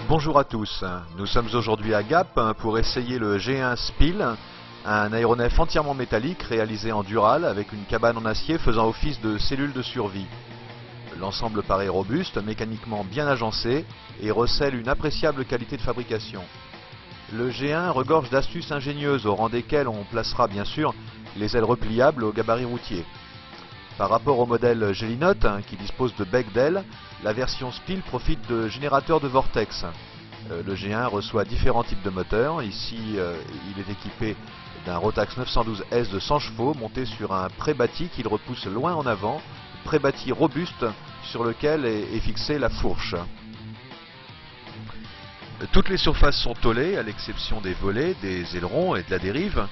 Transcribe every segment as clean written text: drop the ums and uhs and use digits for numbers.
Bonjour à tous, nous sommes aujourd'hui à Gap pour essayer le G1 Spiel, un aéronef entièrement métallique réalisé en dural avec une cabane en acier faisant office de cellule de survie. L'ensemble paraît robuste, mécaniquement bien agencé et recèle une appréciable qualité de fabrication. Le G1 regorge d'astuces ingénieuses au rang desquelles on placera bien sûr les ailes repliables au gabarit routier. Par rapport au modèle Gelinotte, qui dispose de becs d'ailes, la version Spiel profite de générateurs de vortex. Le G1 reçoit différents types de moteurs. Ici, il est équipé d'un Rotax 912S de 100 chevaux monté sur un pré-bâti qu'il repousse loin en avant, pré-bâti robuste sur lequel est fixée la fourche. Toutes les surfaces sont tôlées, à l'exception des volets, des ailerons et de la dérive,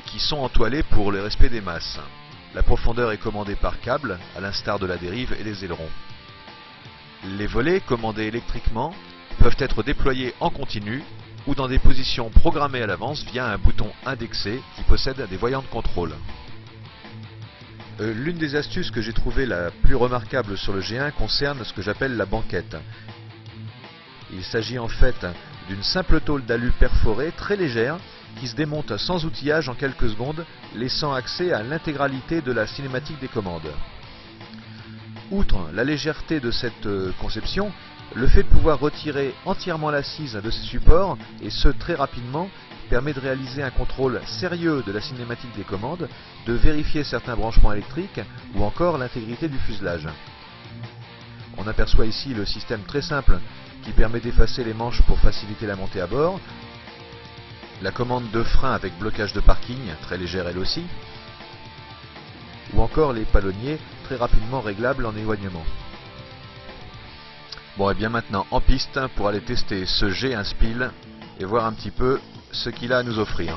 qui sont entoilés pour le respect des masses. La profondeur est commandée par câble, à l'instar de la dérive et des ailerons. Les volets, commandés électriquement, peuvent être déployés en continu ou dans des positions programmées à l'avance via un bouton indexé qui possède des voyants de contrôle. L'une des astuces que j'ai trouvée la plus remarquable sur le G1 concerne ce que j'appelle la banquette. Il s'agit en fait d'une simple tôle d'alu perforée très légère qui se démonte sans outillage en quelques secondes, laissant accès à l'intégralité de la cinématique des commandes. Outre la légèreté de cette conception, le fait de pouvoir retirer entièrement l'assise de ces supports, et ce très rapidement, permet de réaliser un contrôle sérieux de la cinématique des commandes, de vérifier certains branchements électriques ou encore l'intégrité du fuselage. On aperçoit ici le système très simple qui permet d'effacer les manches pour faciliter la montée à bord, la commande de frein avec blocage de parking, très légère elle aussi, ou encore les palonniers très rapidement réglables en éloignement. Bon, et bien maintenant en piste pour aller tester ce G1 Spiel et voir un petit peu ce qu'il a à nous offrir.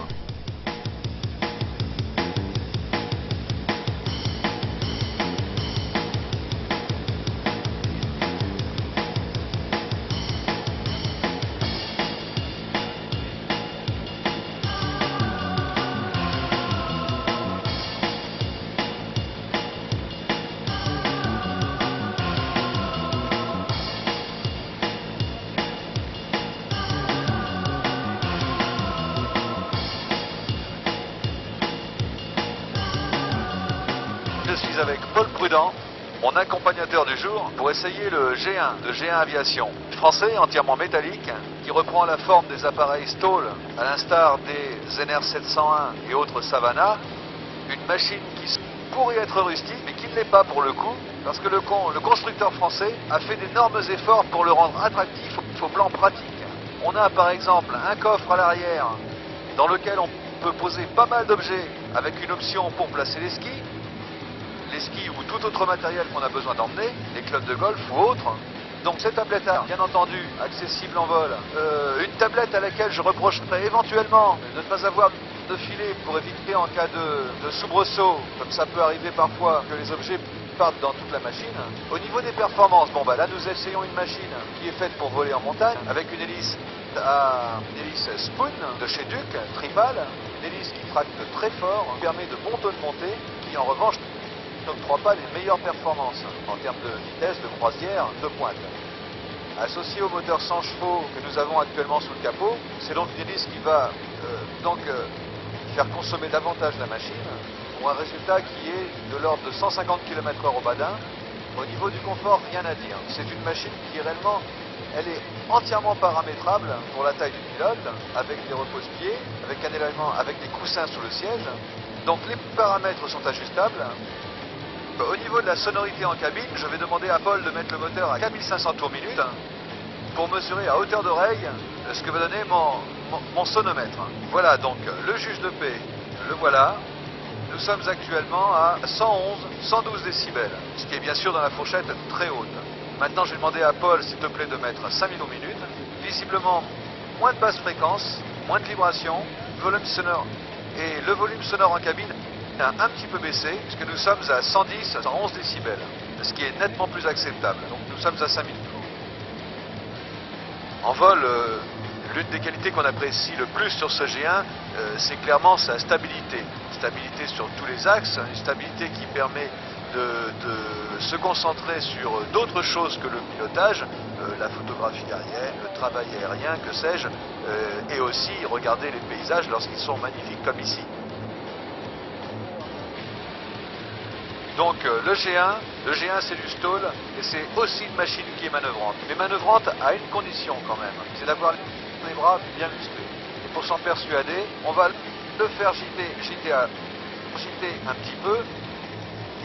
Je suis avec Paul Prudent, mon accompagnateur du jour, pour essayer le G1 de G1 Aviation. Français, entièrement métallique, qui reprend la forme des appareils Stoll, à l'instar des NR 701 et autres Savannah. Une machine qui pourrait être rustique, mais qui ne l'est pas pour le coup, parce que le constructeur français a fait d'énormes efforts pour le rendre attractif au plan pratique. On a par exemple un coffre à l'arrière, dans lequel on peut poser pas mal d'objets, avec une option pour placer les skis ou tout autre matériel qu'on a besoin d'emmener, les clubs de golf ou autres. Donc cette tablette a, bien entendu, accessible en vol. Une tablette à laquelle je reprocherais éventuellement de ne pas avoir de filet pour éviter en cas de soubresaut, comme ça peut arriver parfois, que les objets partent dans toute la machine. Au niveau des performances, bon bah là nous essayons une machine qui est faite pour voler en montagne, avec une hélice Spoon de chez Duc, tripale, une hélice qui tracte très fort, permet de bons taux de montée, qui en revanche n'octroie pas les meilleures performances en termes de vitesse de croisière de pointe. Associé au moteur 100 chevaux que nous avons actuellement sous le capot, c'est donc une hélice qui va faire consommer davantage la machine pour un résultat qui est de l'ordre de 150 km/h au badin. Au niveau du confort, rien à dire. C'est une machine qui réellement, elle est entièrement paramétrable pour la taille du pilote, avec des repose-pieds, avec un élément, avec des coussins sous le siège. Donc les paramètres sont ajustables. Au niveau de la sonorité en cabine, je vais demander à Paul de mettre le moteur à 4500 tours minute pour mesurer à hauteur d'oreille ce que va donner mon sonomètre. Voilà donc le juge de paix, le voilà. Nous sommes actuellement à 112 décibels, ce qui est bien sûr dans la fourchette très haute. Maintenant, je vais demander à Paul, s'il te plaît, de mettre 5000 tours minute. Visiblement, moins de basse fréquence, moins de vibrations, volume sonore et le volume sonore en cabine a un petit peu baissé, puisque nous sommes à 110 à 111 décibels, ce qui est nettement plus acceptable. Donc nous sommes à 5000 tours. En vol, l'une des qualités qu'on apprécie le plus sur ce G1, c'est clairement sa stabilité. Stabilité sur tous les axes, une stabilité qui permet de se concentrer sur d'autres choses que le pilotage, la photographie aérienne, le travail aérien, que sais-je, et aussi regarder les paysages lorsqu'ils sont magnifiques comme ici. Donc le G1 c'est du stall et c'est aussi une machine qui est manœuvrante. Mais manœuvrante à une condition quand même, c'est d'avoir les bras bien musclés. Et pour s'en persuader, on va le faire gîter un petit peu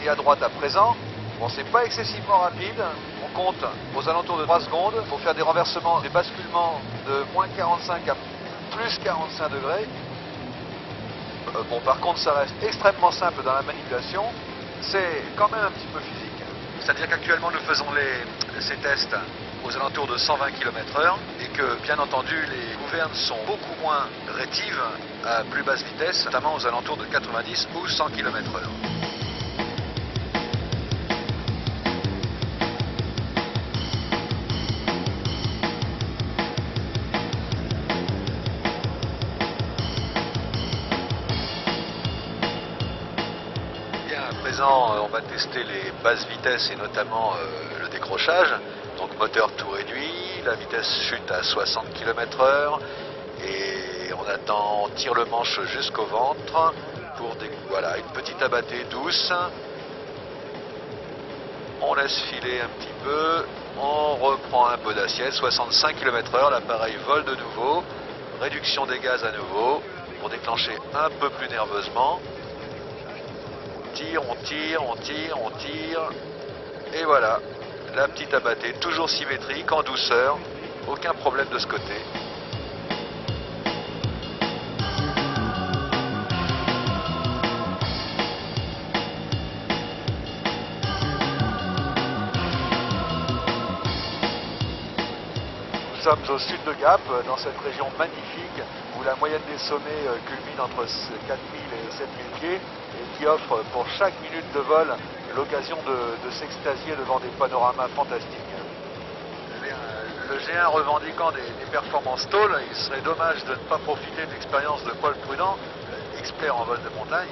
et à droite à présent. Bon, c'est pas excessivement rapide, on compte aux alentours de 3 secondes pour faire des renversements, des basculements de moins 45 à plus 45 degrés. Bon, par contre, ça reste extrêmement simple dans la manipulation. C'est quand même un petit peu physique. C'est-à-dire qu'actuellement, nous faisons ces tests aux alentours de 120 km/h et que, bien entendu, les gouvernes sont beaucoup moins rétives à plus basse vitesse, notamment aux alentours de 90 ou 100 km/h. À présent, on va tester les basses vitesses et notamment le décrochage. Donc moteur tout réduit, la vitesse chute à 60 km/h et on tire le manche jusqu'au ventre pour voilà, une petite abattée douce. On laisse filer un petit peu, on reprend un peu d'assiette, 65 km/h, l'appareil vole de nouveau, réduction des gaz à nouveau pour déclencher un peu plus nerveusement. On tire, et voilà, la petite abattée, toujours symétrique, en douceur, aucun problème de ce côté. Nous sommes au sud de Gap, dans cette région magnifique où la moyenne des sommets culmine entre 4000 et 7000 pieds et qui offre pour chaque minute de vol l'occasion de s'extasier devant des panoramas fantastiques. Le G1 revendiquant des performances stall, il serait dommage de ne pas profiter de l'expérience de Paul Prudent, expert en vol de montagne.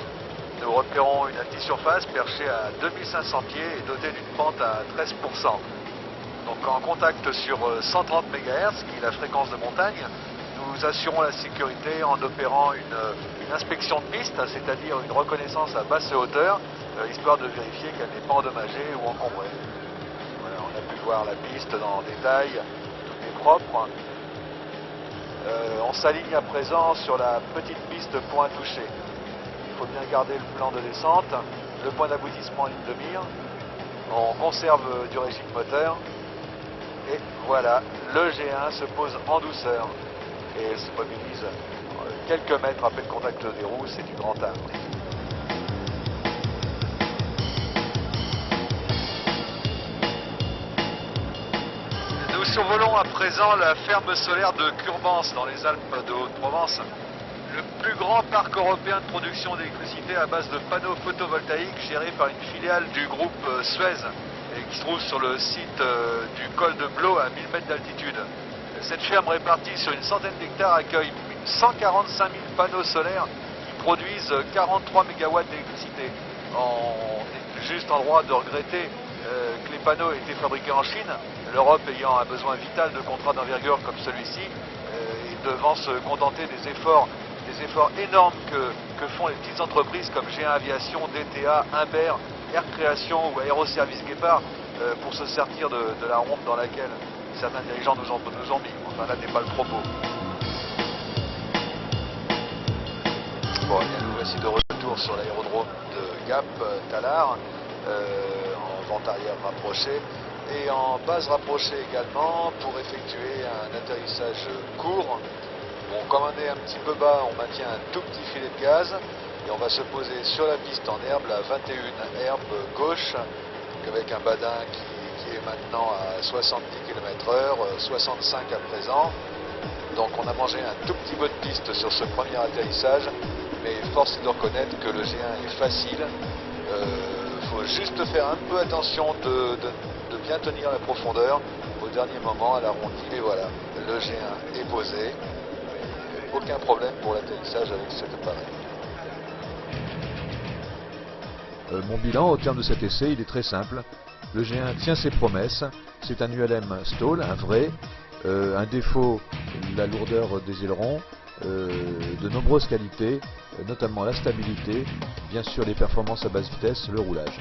Nous repérons une petite surface perchée à 2500 pieds et dotée d'une pente à 13%. Donc en contact sur 130 MHz, qui est la fréquence de montagne, nous assurons la sécurité en opérant une inspection de piste, c'est-à-dire une reconnaissance à basse hauteur, histoire de vérifier qu'elle n'est pas endommagée ou encombrée. Voilà, on a pu voir la piste dans le détail, tout est propre. On s'aligne à présent sur la petite piste point touché. Il faut bien garder le plan de descente, le point d'aboutissement en ligne de mire. On conserve du régime moteur. Et voilà, le G1 se pose en douceur et se mobilise quelques mètres après le contact des roues, c'est du grand art. Nous survolons à présent la ferme solaire de Curbance dans les Alpes de Haute-Provence. Le plus grand parc européen de production d'électricité à base de panneaux photovoltaïques géré par une filiale du groupe Suez, qui se trouve sur le site du col de Blo à 1000 mètres d'altitude. Cette ferme répartie sur une centaine d'hectares accueille 145 000 panneaux solaires qui produisent 43 MW d'électricité. On est juste en droit de regretter que les panneaux aient été fabriqués en Chine, l'Europe ayant un besoin vital de contrats d'envergure comme celui-ci et devant se contenter des efforts énormes que font les petites entreprises comme G1 Aviation, DTA, Imbert, Air Création ou Aéroservice Guépard pour se sortir de la ronde dans laquelle certains dirigeants nous ont mis. Enfin là n'est pas le propos. Bon, bien, nous voici de retour sur l'aérodrome de Gap, Tallard, en vente arrière rapprochée et en base rapprochée également pour effectuer un atterrissage court. Bon, comme on est un petit peu bas, on maintient un tout petit filet de gaz et on va se poser sur la piste en herbe, la 21 herbe gauche, avec un badin qui est maintenant à 70 km/h, 65 à présent. Donc on a mangé un tout petit bout de piste sur ce premier atterrissage, mais force est de reconnaître que le G1 est facile. Faut juste faire un peu attention de bien tenir la profondeur au dernier moment à l'arrondi. Et voilà, le G1 est posé. Aucun problème pour l'atterrissage avec cet appareil. Mon bilan au terme de cet essai, il est très simple. Le G1 tient ses promesses, C'est un ULM Stall, un vrai. Un défaut, la lourdeur des ailerons. De nombreuses qualités, notamment la stabilité, bien sûr les performances à basse vitesse, le roulage.